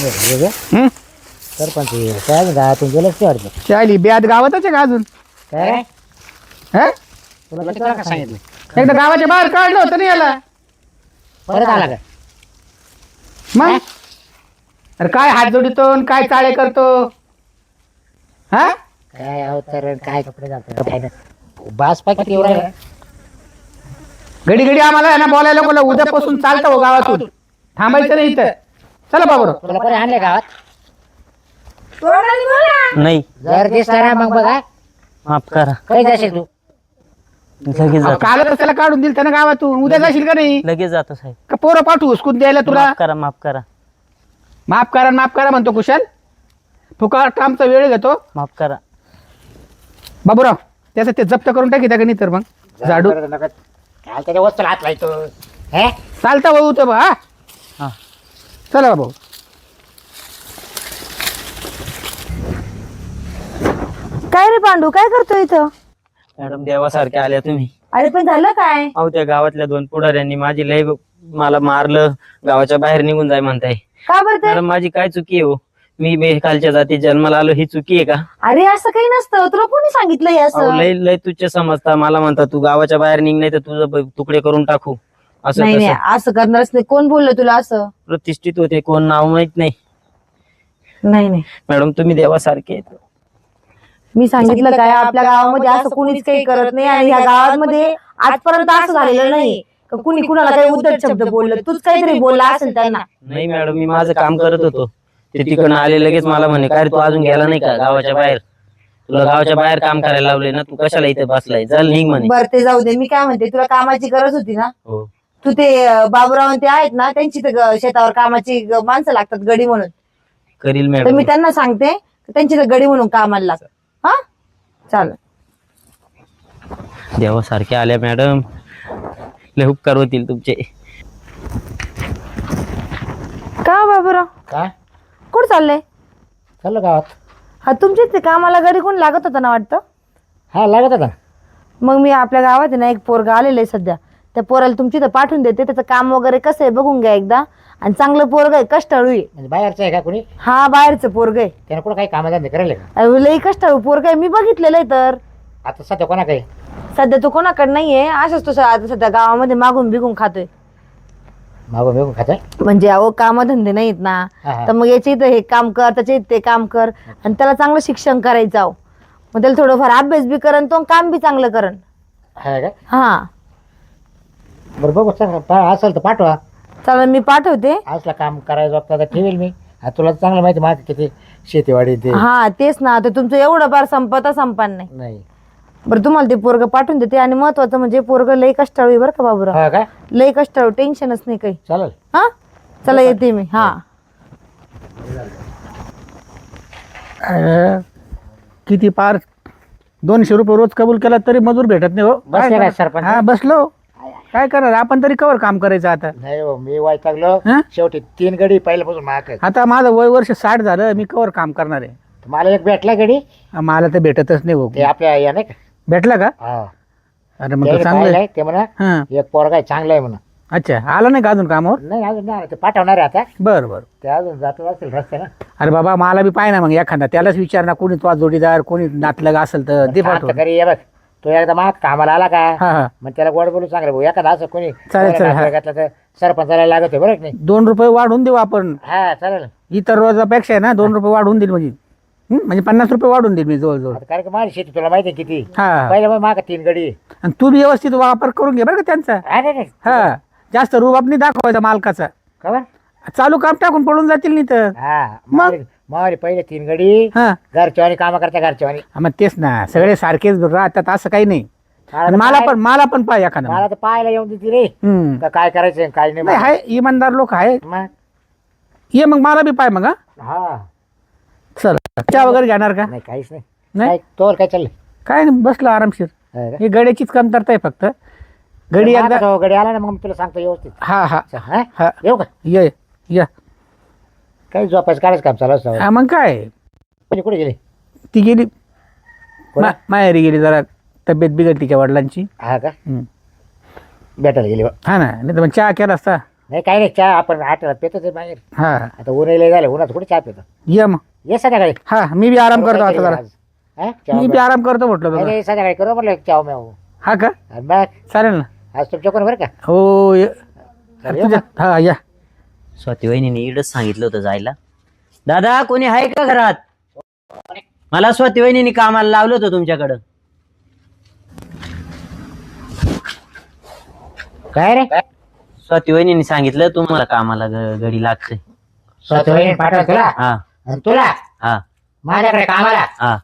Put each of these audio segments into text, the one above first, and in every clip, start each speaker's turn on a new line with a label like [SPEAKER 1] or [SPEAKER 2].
[SPEAKER 1] हं?
[SPEAKER 2] सरपंच काय गावातून गेलंच ते वाटतं.
[SPEAKER 1] चाली ब्याद गावातच आहे का अजून?
[SPEAKER 2] काय
[SPEAKER 1] हं?
[SPEAKER 2] तुला किती वेळा सांगितलं
[SPEAKER 1] एकदा गावाच्या बाहेर काढलं होतं ना याला.
[SPEAKER 2] परत आला का?
[SPEAKER 1] मग अरे काय हात जोडितो आणि काय चाळे करतो हा?
[SPEAKER 2] काय अवतर काय कपडे घालतो काय नाही. बास पाकिट एवढा आहे.
[SPEAKER 1] घडी घडी आम्हाला आहे ना बोलायला बोला उद्यापासून चालतं हो गावातून, थांबायचं नाही इथं. चला बाबर.
[SPEAKER 2] तुला कोणी आणले गावात?
[SPEAKER 3] नाही,
[SPEAKER 2] जर दिसला ना मग बघा.
[SPEAKER 3] माफ करा.
[SPEAKER 2] कधी जाशील तू?
[SPEAKER 3] लगेच जातो,
[SPEAKER 1] कालच त्याला काढून दिल त्यानं गावातून, उद्या जाशील का नाही?
[SPEAKER 3] लगेच जातो साहेब.
[SPEAKER 1] का पोरं पाठवू हुसकून द्यायला तुला?
[SPEAKER 3] माफ करा, माफ करा,
[SPEAKER 1] माफ करा म्हणतो कुशाल. फुकट कामचा वेळ घेतो
[SPEAKER 3] माफ करा.
[SPEAKER 1] बाबूराव. त्याचं ते जप्त करून टाकी त्या तर मग झाडू
[SPEAKER 2] काय त्याच्या वस्तूला हात लावतो हे?
[SPEAKER 1] चालता भाऊ तर हा.
[SPEAKER 3] हा.
[SPEAKER 1] चला भाऊ.
[SPEAKER 4] काय रे पांडू, काय करतो इथं?
[SPEAKER 3] मॅडम देवासारखे आल्या तुम्ही.
[SPEAKER 4] अरे पण झालं काय?
[SPEAKER 3] अहो त्या गावातल्या 2 पुढाऱ्यांनी माझी लय मला मारलं, गावाच्या बाहेर निघून जाय म्हणताय.
[SPEAKER 4] का बरं ते?
[SPEAKER 3] मॅडम माझी काय चुकी आहे हो? मी खालच्या जाती जन्माला आलो, ही चुकी आहे का?
[SPEAKER 4] अरे असं काही नसतं, तुला कोणी सांगितलं हे
[SPEAKER 3] अहो
[SPEAKER 4] असं?
[SPEAKER 3] लय लय तुझ्या समजता. मला म्हणता तू गावाच्या बाहेर निघ, नाही तर तुझं तुकडे करून टाकू. असं
[SPEAKER 4] नाही नाही,
[SPEAKER 3] कसं?
[SPEAKER 4] असं करणारच नाही. कोण बोललं तुला असं?
[SPEAKER 3] प्रतिष्ठित होते, कोण नाव माहित नाही.
[SPEAKER 4] नाही नाही,
[SPEAKER 3] मॅडम तुम्ही देवासारखे आहेत.
[SPEAKER 4] मी सांगितलं काय, आपल्या गावामध्ये असं कुणीच काही करत नाही. आणि ह्या गावामध्ये आजपर्यंत असं झालेलं नाही का कुणी कुणाला काही उद्धट शब्द बोललं. तूच काहीतरी बोलला असेल त्यांना.
[SPEAKER 3] नाही मॅडम, मी माझं काम करत होतो. ते तिकडनं आले, लगेच मला म्हणे काय रे तू अजून गेला नाही का गावाच्या बाहेर? तुला गावाच्या बाहेर काम करायला लावले ना, तू कशाला इथे बसलाय? चल निघ म्हणे.
[SPEAKER 4] बरं ते जाऊ दे. मी काय म्हणते, तुला कामाची गरज होती ना.
[SPEAKER 3] हो.
[SPEAKER 4] तू ते बाबूराव ते आहेत ना, त्यांची तर शेतावर कामाची माणसं लागतात गडी म्हणून.
[SPEAKER 3] करील
[SPEAKER 4] तर
[SPEAKER 3] मॅडम.
[SPEAKER 4] मी त्यांना सांगते त्यांची तर गडी म्हणून कामाला लाग. हा चालेल.
[SPEAKER 3] देवासारखे आल्या मॅडम, लय उपकार होतील तुमचे.
[SPEAKER 4] का बाबूराव,
[SPEAKER 2] का
[SPEAKER 4] कुठं चाललंय?
[SPEAKER 2] चाललो गावात.
[SPEAKER 4] हा तुमच्या इथे कामाला गडी कोण लागत होता ना वाटतं?
[SPEAKER 2] हा लागत होता.
[SPEAKER 4] मग मी आपल्या गावात आहे ना, एक पोरगा आलेलं आहे सध्या. त्या पोराला तुमची इथं पाठवून देते. त्याचं काम वगैरे कसं आहे बघून घ्या एकदा. आणि चांगलं पोरग आहे, कष्टाळू आहे.
[SPEAKER 2] म्हणजे बाहेरचं आहे का कोणी?
[SPEAKER 4] हा बाहेरचं पोरग आहे.
[SPEAKER 2] त्यानं कुठं काही कामधंदे करायला का?
[SPEAKER 4] अरे, लई कष्टाळू पोरग आहे, मी बघितलेलं आहे. तर
[SPEAKER 2] आता सध्या कोणा काही
[SPEAKER 4] सध्या तो कोणाकडे नाहीये, असंच तो आता सध्या गावामध्ये मागून बिगून खातोय.
[SPEAKER 2] मागून बिगून खातोय?
[SPEAKER 4] म्हणजे अहो कामधंदे नाहीत ना.
[SPEAKER 2] हा, हा.
[SPEAKER 4] तर मग याच्या इथं हे काम कर, त्याच्या इथं ते काम कर. आणि त्याला चांगलं शिक्षण करायचं अहो. मग त्याला थोडंफार अभ्यास बी करण, तो काम बी चांगलं करण.
[SPEAKER 2] हा का?
[SPEAKER 4] हा
[SPEAKER 2] बरं बघू असेल तर पाठवा.
[SPEAKER 4] चला मी पाठवते.
[SPEAKER 2] असलं काम करायचं तर ठेवेल मी. तुला चांगलं माहिती माझं किती शेतीवाडी ते.
[SPEAKER 4] हा तेच ना, तर तुमचं एवढं फार संपन्न नाही.
[SPEAKER 2] नाही.
[SPEAKER 4] बरं तुम्हाला ते पोरग पाठवून देते. आणि महत्वाचं म्हणजे पोरग लई कष्टाळू आहे बरं का बाबूराव.
[SPEAKER 2] हा का?
[SPEAKER 4] लई कष्टाळू, टेन्शनच नाही काही.
[SPEAKER 2] चालेल.
[SPEAKER 4] हा चला येते मी. हा
[SPEAKER 1] किती पार 200 रुपये रोज कबूल केला तरी मजूर भेटत नाही हो.
[SPEAKER 2] बसले
[SPEAKER 1] काय
[SPEAKER 2] काय
[SPEAKER 1] करणार?
[SPEAKER 2] सरपंच?
[SPEAKER 1] हा बसलो. काय करणार आपण तरी कवर काम करायचं आता.
[SPEAKER 2] नाही हो, मी वैतागलो.
[SPEAKER 1] हा?
[SPEAKER 2] शेवटी 3 गडी पहिल्यापासून महाग.
[SPEAKER 1] आता माझं वय वर्ष 60 झालं, मी कवर काम करणार आहे.
[SPEAKER 2] मला एक भेटला गडी.
[SPEAKER 1] मला तर भेटतच नाही हो.
[SPEAKER 2] ते आपल्या या नाही का?
[SPEAKER 1] भेटला का?
[SPEAKER 2] हा.
[SPEAKER 1] अरे मग तर
[SPEAKER 2] त्याने
[SPEAKER 1] चांगलं आहे.
[SPEAKER 2] पाहिलंय, ते म्हणा
[SPEAKER 1] हा
[SPEAKER 2] एक पोरगा आहे, चांगला आहे म्हणा.
[SPEAKER 1] अच्छा, आला नाही का अजून कामावर?
[SPEAKER 2] नाही अजून नाही आलं. ते पाठवणार आहे आता.
[SPEAKER 1] बरं बरं.
[SPEAKER 2] ते अजून जात असेल रस्त्याला.
[SPEAKER 1] अरे बाबा मला बी पाय ना मग एखादा, त्यालाच विचार ना, कोणी तुझा जोडीदार कोणी नातलग असेल तर ते पाठव.
[SPEAKER 2] आता घरी ये बघ. तो एकदा माग कामाला आला का
[SPEAKER 1] हा हा
[SPEAKER 2] मग त्याला गोड बोलू सांगलं भाऊ एखादा असं कोणी
[SPEAKER 1] चालेल, चालेल, हा.
[SPEAKER 2] घातलं तर सरपंचाला लागत आहे बरं की नाही?
[SPEAKER 1] 2 रुपये वाढवून देऊ आपण.
[SPEAKER 2] हा चालेल.
[SPEAKER 1] इतर रोजापेक्षा आहे ना 2 रुपये वाढवून देईल म्हणजे. म्हणजे 50 रुपये वाढवून देईल मी जवळजवळ.
[SPEAKER 2] आता कारण की माझी शेती तुला माहिती आहे किती.
[SPEAKER 1] हा
[SPEAKER 2] पहिले मग माग 3 गडी आहे.
[SPEAKER 1] आणि तू बी व्यवस्थित वापर करून घे बरं का त्यांचा.
[SPEAKER 2] हा नाही नाही.
[SPEAKER 1] हा जास्त रुबाब नाही दाखवायचा मालकाचा.
[SPEAKER 2] खबर.
[SPEAKER 1] चालू काम टाकून पडून जातील नाही तर.
[SPEAKER 2] हा
[SPEAKER 1] मग?
[SPEAKER 2] मावली पहिले 3 गडी
[SPEAKER 1] हा
[SPEAKER 2] घरच्यावानी काम करता घरच्यावानी.
[SPEAKER 1] मग तेच ना, सगळे सारखेच राहतात असं काही नाही. आणि मला पण पाय एखादा.
[SPEAKER 2] मला तर पाहायला येऊन देते रे
[SPEAKER 1] हम्म.
[SPEAKER 2] का काय करायचं काय नाही.
[SPEAKER 1] नाही आहे, इमानदार लोक आहेत.
[SPEAKER 2] मग
[SPEAKER 1] ये मग मला बी पाय मग. हा
[SPEAKER 2] हा
[SPEAKER 1] चल, चहा वगैरे घेणार का?
[SPEAKER 2] नाही काहीच नाही.
[SPEAKER 1] नाही?
[SPEAKER 2] काय तोवर काय चाललंय?
[SPEAKER 1] काय नाही, बसलो आरामशीर.
[SPEAKER 2] हा का?
[SPEAKER 1] हे गड्याचीच कमतरता आहे फक्त. गडी
[SPEAKER 2] माझा
[SPEAKER 1] एकदा.
[SPEAKER 2] तो गडी आला ना मग मी तुला सांगतो व्यवस्थित.
[SPEAKER 1] हा हा
[SPEAKER 2] हा
[SPEAKER 1] हा
[SPEAKER 2] येऊ का?
[SPEAKER 1] ये या.
[SPEAKER 2] काही झोपायचं काढायचं काम चालू असतं.
[SPEAKER 1] हा मग काय,
[SPEAKER 2] कुठे गेली?
[SPEAKER 1] ती गेली
[SPEAKER 2] कोणा?
[SPEAKER 1] माहेरी गेली, जरा तब्येत बिघडली तिच्या वडिलांची.
[SPEAKER 2] हा का?
[SPEAKER 1] हम्म.
[SPEAKER 2] भेटायला गेली बा.
[SPEAKER 1] हा ना, नाही तर मग चहा केला असता.
[SPEAKER 2] नाही काही नाही, चहा आपण 8 पेतोच आहे बाहेर.
[SPEAKER 1] हा
[SPEAKER 2] आता ऊन झालं, उन्हात कुठे चहा पेतो.
[SPEAKER 1] ये मग.
[SPEAKER 2] ये संध्याकाळी.
[SPEAKER 1] हा मी बी आराम करतो आता जरा.
[SPEAKER 2] हा? चहा
[SPEAKER 1] मी बी आराम करतो म्हटलं तुला.
[SPEAKER 2] नाही, संध्याकाळी करू म्हणलं चहा म्याव.
[SPEAKER 1] हा का
[SPEAKER 2] आणि बघ
[SPEAKER 1] चालेल ना.
[SPEAKER 2] आज तुमच्या कोण बरं का.
[SPEAKER 1] हो
[SPEAKER 2] चालेल
[SPEAKER 1] तुझ्या हा या.
[SPEAKER 3] स्वाती वहिनीने इकडंच सांगितलं होतं जायला. दादा कोणी आहे का घरात? मला स्वाती वहिनीने कामाला लावलं होतं तुमच्याकडं.
[SPEAKER 2] काय रे.
[SPEAKER 3] स्वाती वहिनीने सांगितलं तुम्हाला कामाला घडी लागते.
[SPEAKER 2] स्वतः पाठवा तुला.
[SPEAKER 3] हा
[SPEAKER 2] आणि तुला
[SPEAKER 3] हा
[SPEAKER 2] माझ्याकडे कामाला.
[SPEAKER 3] हा.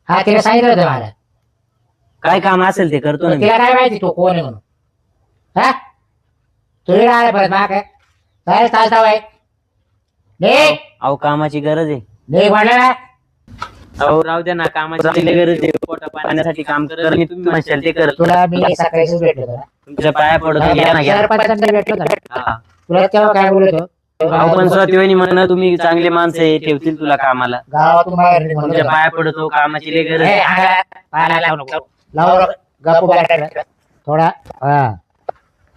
[SPEAKER 2] हा तिला सांगितलं होतं मला.
[SPEAKER 3] काय काम असेल ते करतो ना मी.
[SPEAKER 2] तिला काय माहिती तू कोण आहे म्हणून. हा तू आला परत मा काय चालता बाय.
[SPEAKER 3] अहो कामाची गरज आहे.
[SPEAKER 2] नाही म्हणलं ना.
[SPEAKER 3] अहो राहू द्या ना, कामाची लई गरज आहे. पोटा पाण्यासाठी काम करत मी, तुम्ही म्हणशाल ते करत.
[SPEAKER 2] तुला मी सकाळीच भेटलो होतो ना.
[SPEAKER 3] तुमच्या पाया पडतो घ्या ना घ्या.
[SPEAKER 2] सरपंचांनी भेटलो होतो ना.
[SPEAKER 3] हा.
[SPEAKER 2] तुला तेव्हा काय बोलतो.
[SPEAKER 3] अहो पण स्वाती वहिनी म्हणणं तुम्ही चांगले माणसं आहे, ठेवतील तुला कामाला.
[SPEAKER 2] गावातून बाहेर निघून
[SPEAKER 3] तुमच्या पाया पडतो, कामाची लई गरज आहे.
[SPEAKER 2] पायाला लावू नको. लावू नको. गप्पू बाहेर थोडा. हा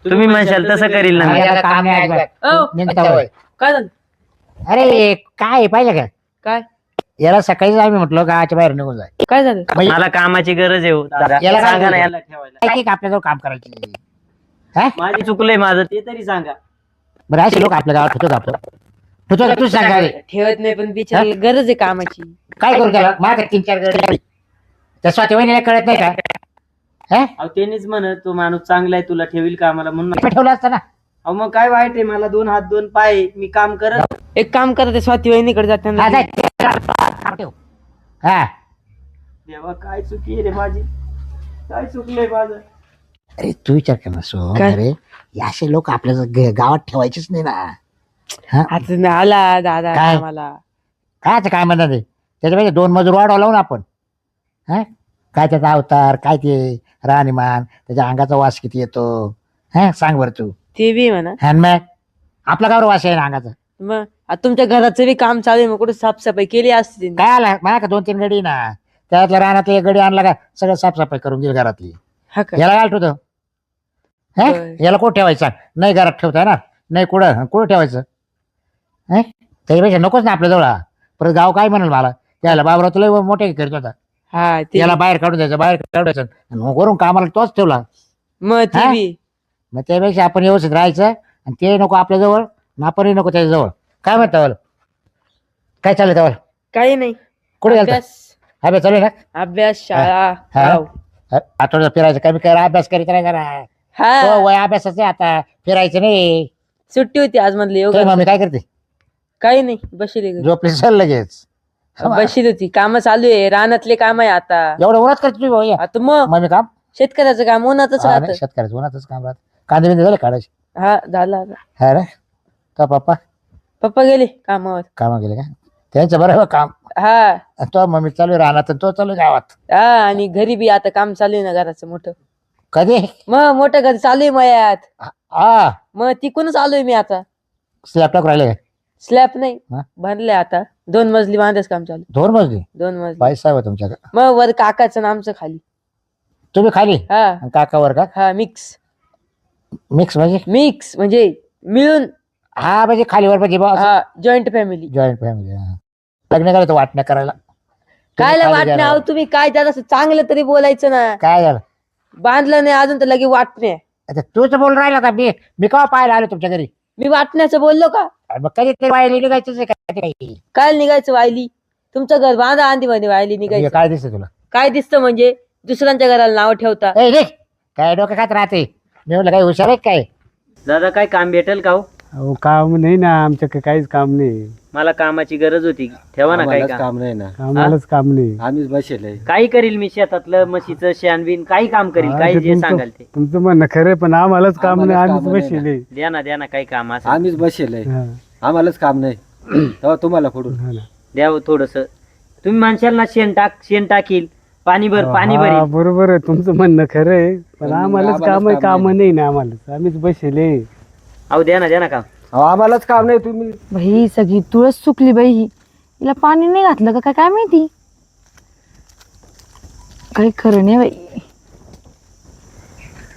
[SPEAKER 3] तुम्ही म्हणशाल तसं करील ना मी.
[SPEAKER 2] माझ्याला काम नाही अजिबात. निघता होय.
[SPEAKER 5] काय झालं?
[SPEAKER 2] अरे काय पाहिलं का
[SPEAKER 5] काय
[SPEAKER 2] याला सकाळीच आम्ही म्हटलं गावाच्या बाहेर निघून जाय.
[SPEAKER 5] काय झालं?
[SPEAKER 3] मला कामाची गरज आहे हो, दादा.
[SPEAKER 2] याला काय
[SPEAKER 3] सांगा ना
[SPEAKER 2] बोलतो?
[SPEAKER 3] याला ठेवायला.
[SPEAKER 2] आपल्याजवळ काम करायचे. हा
[SPEAKER 3] माझी चुकलंय माझं, ते तरी सांगा.
[SPEAKER 2] बरं असे लोक आपल्या गावात होतो आपलं होतो का. तूच सांगा रे.
[SPEAKER 5] ठेवत नाही पण बिचारी गरज आहे कामाची.
[SPEAKER 2] काय करू त्याला. माझ्या 3-4 गडी त्या स्वाती वहिनीला कळत नाही का. हा
[SPEAKER 3] अहो त्यांनीच म्हणत तो माणूस चांगला आहे, तुला ठेवील कामाला म्हणून.
[SPEAKER 2] ठेवलं असतं ना.
[SPEAKER 3] अहो मग काय वाईट आहे, मला 2 हात 2 पाय आहे. मी काम करत.
[SPEAKER 5] एक काम करा, ते स्वाती वहिनीकडे जाताना
[SPEAKER 2] हा, जाय. काम ठेव. हा
[SPEAKER 3] देवा काय चुकी आहे रे माझी, काय चुकलंय माझं.
[SPEAKER 2] अरे तू विचार कर ना सो.
[SPEAKER 5] काय?
[SPEAKER 2] अरे हे असे लोक आपल्या गावात ठेवायचेच नाही ना. हा
[SPEAKER 5] आता आला दादा
[SPEAKER 2] काय?
[SPEAKER 5] आम्हाला.
[SPEAKER 2] काय म्हणतात ते. त्याच्यापेक्षा 2 मजूर वाढवा लावून आपण. हा काय त्याचा अवतार, काय ते राहणीमान, त्याच्या अंगाचा वास किती येतो. हा सांग बरं तू.
[SPEAKER 5] ते बी म्हणा.
[SPEAKER 2] हा मग आपला गावर वास आहे ना अंगाचा.
[SPEAKER 5] मग आता तुमच्या घराचं बी काम चालू आहे, मग कुठे साफसफाई केली असती त्यांनी.
[SPEAKER 2] काय आला मला का 2-3 गडी ना. त्यातल्या रानातली एक गडी आणला का सगळं साफसफाई करून गेली घरातली.
[SPEAKER 5] हा का?
[SPEAKER 2] याला काय आठवतं.
[SPEAKER 5] होय.
[SPEAKER 2] याला कुठं ठेवायचं नाही. घरात ठेवता ना नाही. कुठं ठेवायचं. त्याच्यापेक्षा नकोच ना आपल्या जवळ. परत गाव काय म्हणाल मला. याला बाबरा तुला मोठे करत होता.
[SPEAKER 5] हा ते
[SPEAKER 2] याला बाहेर काढून द्यायचं, बाहेर काढायचं. आणि मग वरून कामाला तोच ठेवला.
[SPEAKER 5] मग ते
[SPEAKER 2] हा?
[SPEAKER 5] बी
[SPEAKER 2] मग त्यापेक्षा आपण व्यवस्थित राहायचं. आणि ते नको आपल्या जवळ, आपणही नको त्याच्याजवळ. काय म्हणता काय चाललं त्यावर.
[SPEAKER 5] काही नाही.
[SPEAKER 2] कुठे गेलता.
[SPEAKER 5] अभ्यास
[SPEAKER 2] अभ्यास चालू आहे ना.
[SPEAKER 5] अभ्यास शाळा
[SPEAKER 2] हा?
[SPEAKER 5] गाव.
[SPEAKER 2] आठवड्यात फिरायचं कमी कर. अभ्यास करीत राहायचा ना.
[SPEAKER 5] हा
[SPEAKER 2] वय अभ्यासाचं आहे आता. फिरायचं नाही.
[SPEAKER 5] सुट्टी होती आज मधली
[SPEAKER 2] तुझी
[SPEAKER 5] योगा.
[SPEAKER 2] मम्मी काय करते.
[SPEAKER 5] काही नाही, बसली घरी.
[SPEAKER 2] झोपली चल लगेच.
[SPEAKER 5] बसली होती. काम चालू आहे, रानातले काम आहे आता.
[SPEAKER 2] एवढं उन्हात करते तुझी भाऊ.
[SPEAKER 5] आता मग
[SPEAKER 2] मम्मी काम.
[SPEAKER 5] शेतकऱ्याचं काम उन्हातच
[SPEAKER 2] हा
[SPEAKER 5] राहत.
[SPEAKER 2] नाही, शेतकऱ्याचं उन्हातच काम राहत. कांदे बिंदे झाले काढायचे.
[SPEAKER 5] हा झालं आता.
[SPEAKER 2] हा रे. का पप्पा
[SPEAKER 5] पप्पा गेले कामावर.
[SPEAKER 2] कामा गेले का. त्यांचं बरोबर काम.
[SPEAKER 5] हा
[SPEAKER 2] आणि तो मम्मी चालू आहे रानात आणि तो चालू आहे गावात.
[SPEAKER 5] हा आणि घरी बी आता काम चालू आहे ना घराचं मोठं.
[SPEAKER 2] कधी.
[SPEAKER 5] मग मोठं घर चालू आहे मयात.
[SPEAKER 2] हा
[SPEAKER 5] मग तिकूनच आलोय मी आता.
[SPEAKER 2] स्लॅब टाक राहिले.
[SPEAKER 5] स्लॅब नाही
[SPEAKER 2] हा?
[SPEAKER 5] बांधले आता. 2 मजली बांधायचं काम चालू.
[SPEAKER 2] 2 मजली.
[SPEAKER 5] 2 मजली.
[SPEAKER 2] पैसा आहे तुमच्याकडे.
[SPEAKER 5] मग वर काकाचं नामचं खाली.
[SPEAKER 2] तुम्ही खाली
[SPEAKER 5] हा
[SPEAKER 2] आणि काकावर का.
[SPEAKER 5] हा मिक्स
[SPEAKER 2] मिक्स
[SPEAKER 5] म्हणजे मिळून.
[SPEAKER 2] हा म्हणजे खालीवर म्हणजे
[SPEAKER 5] हा जॉईंट फॅमिली.
[SPEAKER 2] Joint family. लग्न करायचं वाटण्या करायला.
[SPEAKER 5] काय
[SPEAKER 2] तुम्ही खाली
[SPEAKER 5] वाटणे
[SPEAKER 2] गेला.
[SPEAKER 5] आहो तुम्ही काय त्यात असं चांगलं तरी बोलायचं ना.
[SPEAKER 2] काय झालं.
[SPEAKER 5] बांधलं नाही अजून तर लगे वाटणे.
[SPEAKER 2] आता तूच बोल राहिला का. मी केव्हा पाहायला आलो तुमच्या घरी.
[SPEAKER 5] मी वाटण्याचं बोललो का.
[SPEAKER 2] आणि मग कधी ते वायली निघायचंच आहे का ते काही.
[SPEAKER 5] काय निघायचं वायली. तुमचं घर बांधा आंधी मध्ये वायली निघायचं.
[SPEAKER 2] काय दिसतं तुला.
[SPEAKER 5] काय दिसतं म्हणजे दुसऱ्यांच्या घराला नाव ठेवता.
[SPEAKER 2] ए रे काय डोकं खात राहते. मी म्हणलं काय हुशार आहे काय.
[SPEAKER 3] दादा काय काम भेटेल का हो.
[SPEAKER 6] अहो काम नाही ना आमच्याकडे काहीच काम नाही.
[SPEAKER 3] मला कामाची गरज होती, ठेवा ना काही काम.
[SPEAKER 7] काम नाही ना.
[SPEAKER 6] आम्हालाच काम नाही.
[SPEAKER 7] आम्हीच बसेल
[SPEAKER 3] काही करील मी, शेतातलं म्हशीचं शेणबिन काही काम करील,
[SPEAKER 6] हा,
[SPEAKER 3] काही
[SPEAKER 6] ते
[SPEAKER 3] जे
[SPEAKER 6] तुमचं-
[SPEAKER 3] सांगाल ते.
[SPEAKER 6] तुमचं म्हणणं खरं पण आम्हालाच काम नाही.
[SPEAKER 7] आम्हालाच
[SPEAKER 6] आम्हीच
[SPEAKER 7] कामं नाही
[SPEAKER 6] बसले.
[SPEAKER 3] द्या ना काही काम असं.
[SPEAKER 7] आम्हीच बसेल
[SPEAKER 6] हा,
[SPEAKER 7] आम्हालाच काम नाही. तेव्हा तुम्हाला फोडून
[SPEAKER 6] हा ना.
[SPEAKER 3] द्या थोडस. तुम्ही म्हणशाल ना शेण टाकील, पाणी भर पाणी
[SPEAKER 6] हा,
[SPEAKER 3] भरील.
[SPEAKER 6] बरोबर आहे तुमचं म्हणणं खरं आहे पण
[SPEAKER 7] पण
[SPEAKER 6] आम्हालाच
[SPEAKER 7] आम्हालाच
[SPEAKER 6] काम
[SPEAKER 7] काम
[SPEAKER 6] नाही ना. आम्हाला आम्हीच बसले.
[SPEAKER 3] अहो द्या ना काम.
[SPEAKER 7] अहो, आम्हालाच काम नाही. तुम्ही
[SPEAKER 4] बाई सगळी तुळस चुकली बाई. हिला पाणी नाही घातलं का काय माहिती. काही खरं नाही बाई.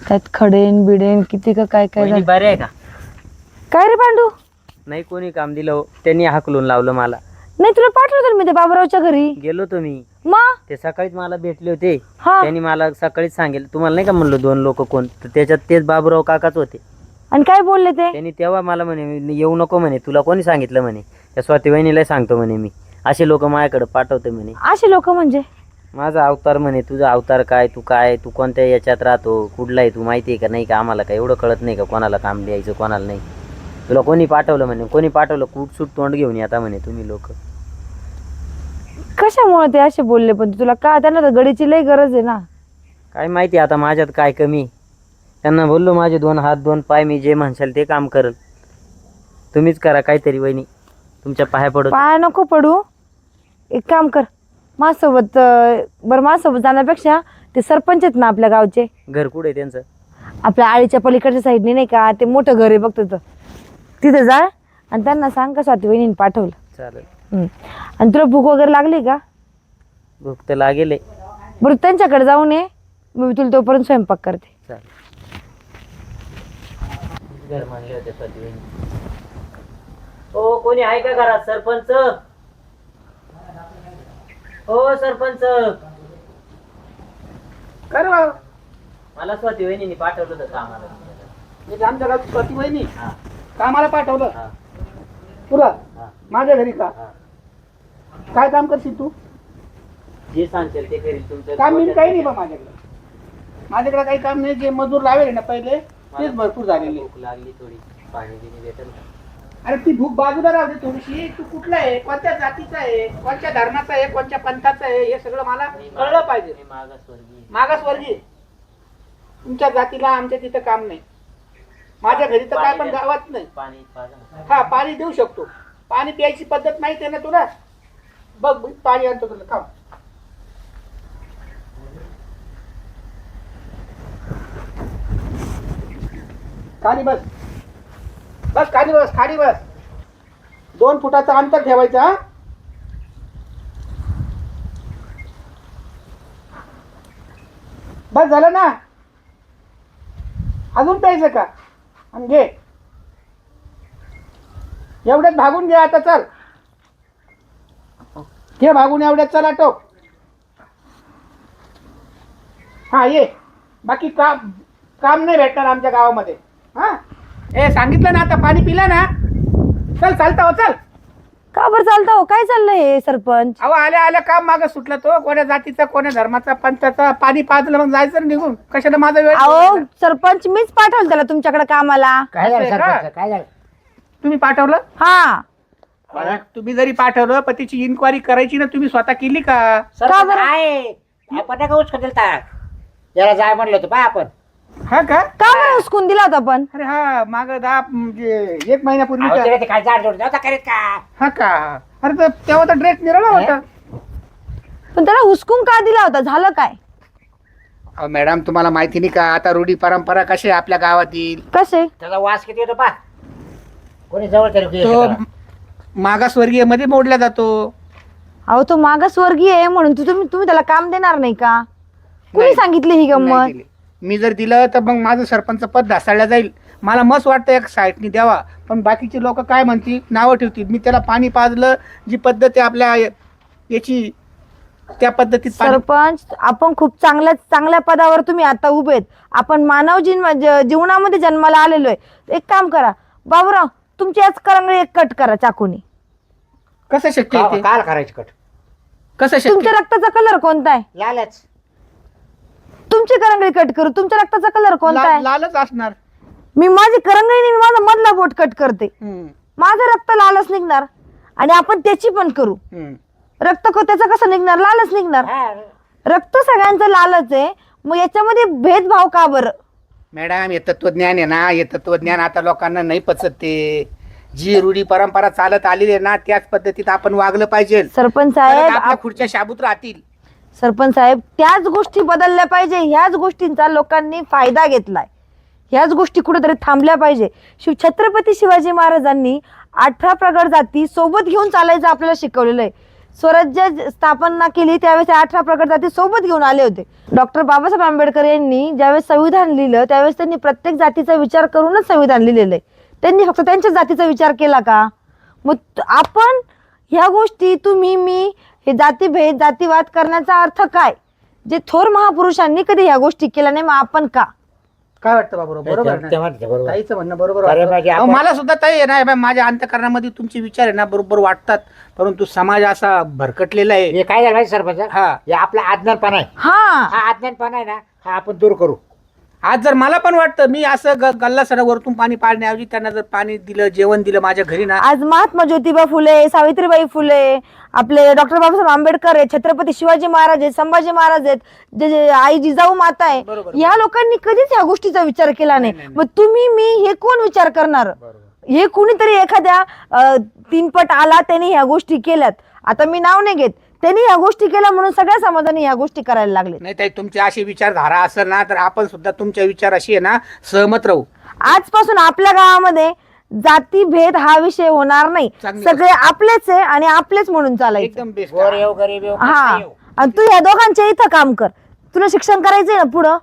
[SPEAKER 4] त्यात खडेन बिडेन किती का काय काय
[SPEAKER 3] वहिनी
[SPEAKER 4] झालं.
[SPEAKER 3] बरे आहे का.
[SPEAKER 4] काय रे पांडू?
[SPEAKER 3] नाही कोणी काम दिलं हो. त्यांनी हाकलून लावलं मला.
[SPEAKER 4] नाही तुला पाठवलं तर मी ते बाबूरावच्या घरी.
[SPEAKER 3] गेलो तुम्ही
[SPEAKER 4] मग
[SPEAKER 3] ते सकाळीच मला भेटले होते.
[SPEAKER 4] हा.
[SPEAKER 3] त्यांनी मला सकाळीच सांगितलं. तुम्हाला नाही का म्हणलं 2 लोक कोण, तर त्याच्यात तेच बाबूराव काकाच होते.
[SPEAKER 4] आणि काय बोलले ते?
[SPEAKER 3] त्यांनी तेव्हा मला म्हणे येऊ नको म्हणे, तुला कोणी सांगितलं म्हणे, त्या स्वाती वहिनीला सांगतो म्हणे मी, असे लोक माझ्याकडे पाठवते म्हणे.
[SPEAKER 4] असे लोक म्हणजे?
[SPEAKER 3] माझा अवतार म्हणे, तुझा अवतार काय, तू काय, तू कोणत्या याच्यात राहतो, कुठला आहे तू, माहिती आहे का नाही का आम्हाला, काय एवढं कळत नाही का कोणाला काम द्यायचं कोणाला नाही, तुला कोणी पाठवलं म्हणे, कोणी पाठवलं, कुठसूट तोंड घेऊन येता म्हणे तुम्ही लोक.
[SPEAKER 4] कशामुळे ते असे बोलले? पण तुला का, त्यांना तर गडीची लई गरज आहे ना.
[SPEAKER 3] काय माहिती आता माझ्यात काय कमी. त्यांना बोललो माझे 2 हात 2 पाय, मी जे म्हणशाल ते काम करल, तुम्हीच करा काहीतरी वहिनी, तुमच्या पाया पडत.
[SPEAKER 4] पाय नको पडू, एक काम कर, माझ्यासोबत माझ्यासोबत जाण्यापेक्षा ते सरपंच आहेत ना आपल्या गावचे,
[SPEAKER 3] घर कुठे आहे त्यांचं?
[SPEAKER 4] आपल्या आळीच्या पलीकडच्या साईडने नाही का, ते मोठं घर आहे बघ तिथं जा आणि त्यांना सांग का स्वाती वहिनीने पाठवलं.
[SPEAKER 3] चालेल.
[SPEAKER 4] आणि तुला भूक वगैरे लागली का?
[SPEAKER 3] भूक तर लागेल.
[SPEAKER 4] बरं त्यांच्याकडे जाऊन ये, मी तुला तोपर्यंत स्वयंपाक करते.
[SPEAKER 3] चालेल. घर मानले होते स्वाती वहिनी. ओ कोणी आहे का घरात? सरपंच, ओ सरपंच,
[SPEAKER 1] कर बाबा.
[SPEAKER 3] मला स्वाती वहिनीने पाठवलं होतं कामाला.
[SPEAKER 1] म्हणजे आमच्या गावात स्वाती वहिनी
[SPEAKER 3] हा.
[SPEAKER 1] कामाला पाठवलं
[SPEAKER 3] हा.
[SPEAKER 1] तुला
[SPEAKER 3] हा.
[SPEAKER 1] माझ्या घरी का?
[SPEAKER 3] हा.
[SPEAKER 1] काय काम करशील तू?
[SPEAKER 3] जे सांगतील ते करील. तुमचं
[SPEAKER 1] काम मी काही नाही बा माझ्याकडे काही काम नाही. जे मजूर लावेल ना पहिले तेच भरपूर झालेले.
[SPEAKER 3] भूक लागली थोडी, पाणी बिणी भेटेल का?
[SPEAKER 1] अरे ती भूक बाजूला राहू दे थोडीशी. तू कुठला आहे, कोणत्या जातीचा आहे, कोणत्या धर्माचा आहे, कोणत्या पंथाचा आहे, हे सगळं मला कळलं पाहिजे.
[SPEAKER 3] मी मागासवर्गीय.
[SPEAKER 1] मागासवर्गीय. तुमच्या जातीला आमच्या तिथं काम नाही. माझ्या घरी तर काय पण गावात नाही.
[SPEAKER 3] पाणी पाजा.
[SPEAKER 1] हा पाणी देऊ शकतो. पाणी प्यायची पद्धत माहिती आहे ना तुला? बघ पाणी आणतो तुला, खाऊ. खाली बस, बस खाली बस, खाली बस. 2 फुटाचं अंतर ठेवायचं. हा बस झालं ना? अजून प्यायचं का? आणि घे एवढ्यात भागून घे. आता चल घे भागून एवढ्यात. चला टोक. हा ये. बाकी काम नाही भेटणार आमच्या गावामध्ये. हा ए सांगितलं ना, आता पाणी पिलं ना, चल चालता हो, चल.
[SPEAKER 4] का बरं चालता हो? काय चाललंय हे सरपंच?
[SPEAKER 1] अहो आल्या आल्या काम मागं सुटलं तो. कोण्या जातीचा, कोण्या धर्माचा, पंथाचा. पाणी पाजलं मग जायचं निघून. कशाला माझा वेळ?
[SPEAKER 4] अहो सरपंच मीच पाठवलं त्याला तुमच्याकडे कामाला.
[SPEAKER 2] काय झालं
[SPEAKER 1] असं आहे का?
[SPEAKER 2] सरपंच? काय झालं?
[SPEAKER 1] तुम्ही पाठवलं?
[SPEAKER 4] हा.
[SPEAKER 1] तुम्ही जरी पाठवलं पण त्याची इन्क्वायरी करायची ना, तुम्ही स्वतः केली का?
[SPEAKER 4] का बरं?
[SPEAKER 2] आहे आपण नाही का उचकून दिलता, याला जाय म्हणलं होतं पाय आपण.
[SPEAKER 1] हा का?
[SPEAKER 4] का बरं हुसकून दिला होता पण?
[SPEAKER 1] अरे हा माग 10 म्हणजे 1 महिन्यापूर्वी
[SPEAKER 2] अहो, तिला ते काय जाड जोड नव्हता करीत का?
[SPEAKER 1] हा का? अरे तर तेव्हा तर ड्रेस निराळा होता.
[SPEAKER 4] पण त्याला हुसकून का दिला होता? झालं काय?
[SPEAKER 1] अहो मॅडम तुम्हाला माहिती नाही का आता रूढी परंपरा कशी आहे आपल्या गावातील?
[SPEAKER 4] कसे?
[SPEAKER 2] त्याचा वास किती येतो पा, कोणी जवळ तरी
[SPEAKER 1] तो मागासवर्गीय मध्ये मोडला जातो.
[SPEAKER 4] अहो तो मागासवर्गीय आहे म्हणून तुम्ही त्याला काम देणार नाही का? कुणी
[SPEAKER 1] नाही.
[SPEAKER 4] सांगितली ही
[SPEAKER 1] नाही
[SPEAKER 4] गंमत?
[SPEAKER 1] दिली. मी जर दिलं तर मग माझं सरपंच पद ढासळलं जाईल. मला मस्त वाटतं एक साईडनी द्यावा, पण बाकीचे लोक काय म्हणतील, नावं ठेवतील. मी त्याला पाणी पाजलं, जी पद्धत आहे आपल्या याची त्या पद्धतीत पाणी.
[SPEAKER 4] सरपंच आपण खूप चांगल्या पदावर तुम्ही आता उभे आहेत. आपण मानव जीवनामध्ये जन्माला आलेलो आहे. एक काम करा बाबूराव, तुमची आज करंगळी एक कट करा चाकूनी.
[SPEAKER 1] कसं शक्य आहे ते?
[SPEAKER 2] काल करायची कट?
[SPEAKER 1] कसं शक्य?
[SPEAKER 4] तुमच्या रक्ताचा कलर कोणता आहे?
[SPEAKER 2] लालच.
[SPEAKER 4] तुमची करंगळी कट करू. तुमच्या रक्ताचा कलर कोणता आहे?
[SPEAKER 1] लालच असणार.
[SPEAKER 4] मी माझी करंगळीने मी माझा मधला बोट कट करते.
[SPEAKER 1] हम्म,
[SPEAKER 4] माझं रक्त लालच निघणार आणि आपण त्याची पण करू.
[SPEAKER 1] हम्म.
[SPEAKER 4] रक्त त्याचं कसं निघणार? लालच निघणार. रक्त सगळ्यांचं लालच आहे, मग याच्यामध्ये भेदभाव का बरं?
[SPEAKER 1] मॅडम हे तत्वज्ञान आहे ना, हे तत्वज्ञान आता लोकांना नाही पचत. ते जी रूढी परंपरा चालत आलेली आहे ना, त्याच पद्धतीत आपण वागलं पाहिजे.
[SPEAKER 4] सरपंच
[SPEAKER 1] तरच
[SPEAKER 4] साहेब
[SPEAKER 1] आपल्या खुर्च्या शाबूत राहतील.
[SPEAKER 4] सरपंच साहेब त्याच गोष्टी बदलल्या पाहिजे. ह्याच गोष्टींचा लोकांनी फायदा घेतलाय. ह्याच गोष्टी कुठेतरी थांबल्या पाहिजे. छत्रपती शिवाजी महाराजांनी 18 प्रगड जाती सोबत घेऊन चालायचं आपल्याला शिकवलेलं आहे. स्वराज्य स्थापना केली त्यावेळेस 18 प्रगड जाती सोबत घेऊन आले होते. डॉक्टर बाबासाहेब आंबेडकर यांनी ज्यावेळेस संविधान लिहिलं त्यावेळेस त्यांनी प्रत्येक जातीचा विचार करूनच संविधान लिहिलेलं आहे. त्यांनी फक्त त्यांच्याच जातीचा विचार केला का? मग आपण ह्या गोष्टी तुम्ही मी हे जातीभेद जातीवाद करण्याचा अर्थ काय? जे थोर महापुरुषांनी कधी ह्या गोष्टी केल्या नाही, मग आपण का?
[SPEAKER 1] काय वाटतं बाबूराव? बरोबर आहे
[SPEAKER 2] ते
[SPEAKER 1] ना?
[SPEAKER 2] म्हणते बरोबर.
[SPEAKER 1] ताईचं म्हणणं बरोबर
[SPEAKER 2] बरं,
[SPEAKER 1] वाटतं.
[SPEAKER 2] बाकी
[SPEAKER 1] अहो,
[SPEAKER 2] आपण-
[SPEAKER 1] मला सुद्धा ताई आहे ना, हे बाई, माझ्या अंतःकरणामध्ये तुमचे विचार आहे ना बरोबर वाटतात, परंतु समाज असा भरकटलेला आहे.
[SPEAKER 2] हे काय झालं माहिती सरपंच,
[SPEAKER 1] हा
[SPEAKER 2] हे आपला अज्ञानपणा आहे.
[SPEAKER 4] हा
[SPEAKER 2] हा अज्ञानपणा आहे ना, हा आपण दूर करू.
[SPEAKER 1] आज जर मला पण वाटतं मी असं गल्ला वरतून पाणी पाडण्याऐवजी त्यांना जर पाणी दिलं, जेवण दिलं माझ्या घरी ना,
[SPEAKER 4] आज महात्मा ज्योतिबा फुले, सावित्रीबाई फुले, आपले डॉक्टर बाबासाहेब आंबेडकर आहे, छत्रपती शिवाजी महाराज आहेत, संभाजी महाराज आहेत, जे आई जिजाऊ माता आहे,
[SPEAKER 1] बरोबर.
[SPEAKER 4] या लोकांनी कधीच ह्या गोष्टीचा विचार केला नाही. मग तुम्ही मी हे कोण विचार करणार? हे कुणीतरी एखाद्या तीनपट आला त्यांनी ह्या गोष्टी केल्यात, आता मी नाव नाही घेत, त्यांनी ह्या गोष्टी केल्या म्हणून सगळ्या समाजाने ह्या गोष्टी करायला लागले.
[SPEAKER 1] नाही ताई, तुमची अशी विचारधारा असेल ना तर आपण सुद्धा तुमच्या विचाराशी आहे ना सहमत राहू.
[SPEAKER 4] आजपासून आपल्या गावामध्ये जाती भेद हा विषय होणार नाही,
[SPEAKER 1] चांगली
[SPEAKER 4] सगळे आपलेच आहे आणि आपलेच म्हणून चालायचं.
[SPEAKER 1] एकदम बेस्ट.
[SPEAKER 2] गोर येऊ गरीब येऊ
[SPEAKER 4] हा,
[SPEAKER 2] कसं येऊ.
[SPEAKER 4] आणि तू या दोघांच्या इथं काम कर. तुला शिक्षण करायचंय ना पुढं,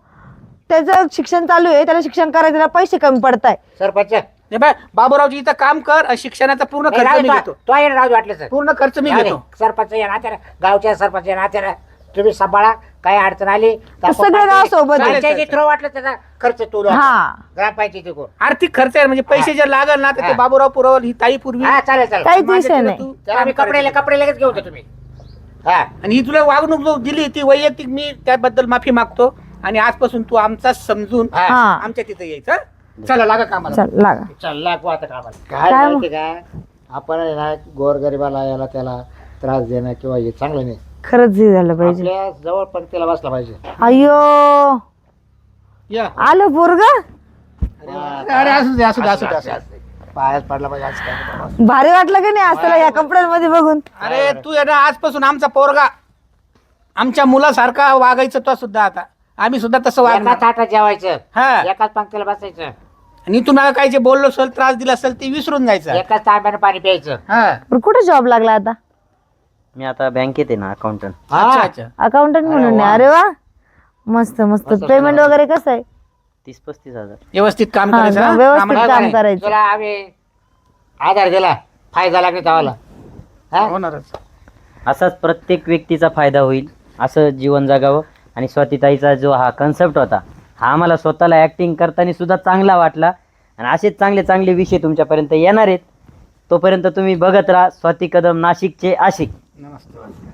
[SPEAKER 4] त्याचं शिक्षण चालू आहे, त्याला शिक्षण करायचं, त्याला पैसे कमी पडताय.
[SPEAKER 2] सरपंच
[SPEAKER 1] नाही बाय, बाबूरावजी इथं काम कर, शिक्षणाचा पूर्ण खर्च मी घेतो.
[SPEAKER 2] तो आहे राहू वाटलं सर.
[SPEAKER 1] पूर्ण खर्च मी
[SPEAKER 2] नाही,
[SPEAKER 1] घेतो.
[SPEAKER 2] सरपंच या नात्याला, गावच्या सरपंच या नात्याला तुम्ही सांभाळा, काय अडचण आली
[SPEAKER 4] तर सगळे गाव सोबत आहे.
[SPEAKER 1] चालेल.
[SPEAKER 2] थ्रो वाटलं त्याचा खर्च तू
[SPEAKER 4] हा.
[SPEAKER 2] ग्रामपंचायती कोण.
[SPEAKER 1] आर्थिक खर्च आहे म्हणजे पैसे जर लागल ना तर ते
[SPEAKER 2] हा.
[SPEAKER 1] बाबूराव पुरवल, ही ताई पूर्वी.
[SPEAKER 2] हा चालेल चालेल.
[SPEAKER 4] काहीच
[SPEAKER 1] माझ्या
[SPEAKER 4] विषय
[SPEAKER 1] तिला
[SPEAKER 4] नाही.
[SPEAKER 1] तू
[SPEAKER 2] त्याला मी
[SPEAKER 1] काम करायचं.
[SPEAKER 2] कपडे लगेच घेऊन तुम्ही. हा
[SPEAKER 1] आणि ही तुला वागणूक जो दिली ती वैयक्तिक, मी त्याबद्दल माफी मागतो. आणि आजपासून तू आमचा समजून
[SPEAKER 2] हा.
[SPEAKER 4] हा,
[SPEAKER 1] आमच्या तिथे यायचं. चला लागा कामाला.
[SPEAKER 4] चल लागा.
[SPEAKER 2] चल लागू आता कामाला. काय
[SPEAKER 4] काय
[SPEAKER 2] माहिती का, आपण आहे ना गोरगरिबाला याला त्याला त्रास देणं किंवा हे चांगलं नाही.
[SPEAKER 4] खरंच हे झालं पाहिजे.
[SPEAKER 2] आपल्या जवळ पंक्तीला बसला पाहिजे.
[SPEAKER 4] अय्यो,
[SPEAKER 1] या.
[SPEAKER 4] आलं पोरग,
[SPEAKER 1] अरे असू दे असू दे असू दे असू दे.
[SPEAKER 2] पायात पडला पाहिजे आज काय बाबा.
[SPEAKER 4] भारी वाटलं की नाही आज त्याला या कपड्यांमध्ये बघून?
[SPEAKER 1] अरे तू आहे ना आजपासून आमचा पोरगा, आमच्या मुलासारखा वागायचं तो सुद्धा. आता आम्ही सुद्धा तसं
[SPEAKER 2] एका
[SPEAKER 1] वागणार.
[SPEAKER 2] ताटात जेवायचं,
[SPEAKER 1] हा.
[SPEAKER 2] एकाच पंक्तीला बसायचं,
[SPEAKER 1] आणि तू मला काय जे बोललो असेल, त्रास दिला असेल ते विसरून जायचं.
[SPEAKER 2] एकाच तांब्यानं पाणी प्यायचं.
[SPEAKER 1] हा.
[SPEAKER 4] पण कुठे जॉब लागला आता?
[SPEAKER 3] मी आता बँकेत आहे ना अकाउंटंट.
[SPEAKER 1] अच्छा अच्छा.
[SPEAKER 4] अकाउंटंट म्हणून आहे. अरे वा, मस्त मस्त.
[SPEAKER 2] मस्त
[SPEAKER 4] पेमेंट
[SPEAKER 2] सगळं.
[SPEAKER 4] वगैरे कसं आहे?
[SPEAKER 3] 30-35 हजार.
[SPEAKER 1] व्यवस्थित काम
[SPEAKER 4] हा,
[SPEAKER 1] करायचं. हा?
[SPEAKER 4] व्यवस्थित
[SPEAKER 1] कामाला-
[SPEAKER 4] काम करायचं.
[SPEAKER 2] तुला आम्ही आधार दिला, फायदा लागला तवाला. हा?
[SPEAKER 1] होणारच.
[SPEAKER 3] असाच प्रत्येक व्यक्तीचा फायदा होईल असं जीवन जगावं. आणि स्वातीताईचा जो हा कन्सेप्ट होता, हा आम्हाला स्वतःला ॲक्टिंग करताना सुद्धा चांगला वाटला. आणि असेच चांगले चांगले विषय तुमच्यापर्यंत येणार आहेत. तोपर्यंत तुम्ही बघत राहा स्वाती कदम, नाशिकचे आशिक.
[SPEAKER 1] नमस्ते.